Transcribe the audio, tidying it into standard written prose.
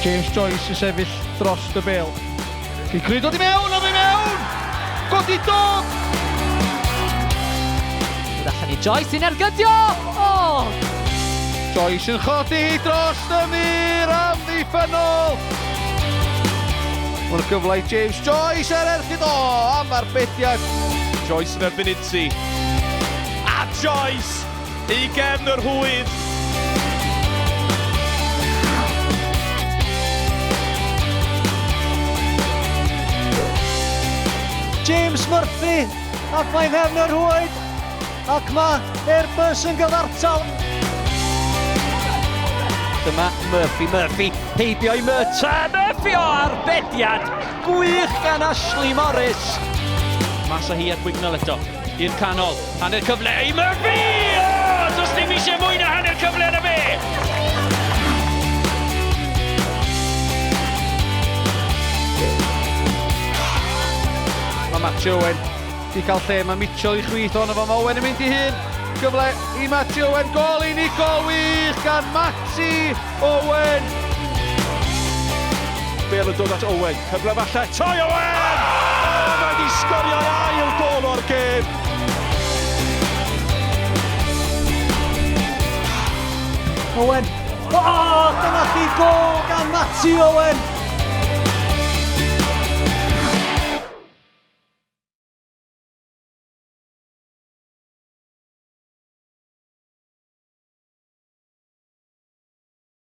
James Joyce yn sefyll dros y bêl. Creu dod i mewn, a fe mewn! Godi dod! Allan i Joyce i'n ergydio! Joyce yn chodi dros y mur am ddiffynol. Mae'n gyfle i James Joyce erchyd am arbediad. Joyce yn erbyn Idsi. A Joyce i gefn yr hwydd. James Murphy, ac mae'n hefn yr hwyd, ac mae Airbus yn gyfartal. Dyma Murphy, heibio i Murphy o arbediad, gwych gan Ashley Morris. Masa hi at Wignall eto, i'r canol, hanner cyfle i Murphy! Does dim eisiau mwy na hanner cyfle yna fe! Matty Owen di cael lle, mae Mitchell i chwith ond efo Owen yn mynd i hun. Gyfle i Matty Owen, gol unigol wych gan Matty Owen. Bale yn dod at Owen, cyfle falle, Toi Owen! Mae wedi sgorio ail gol o'r gêm. Owen, dyma chi gol gan Matty Owen.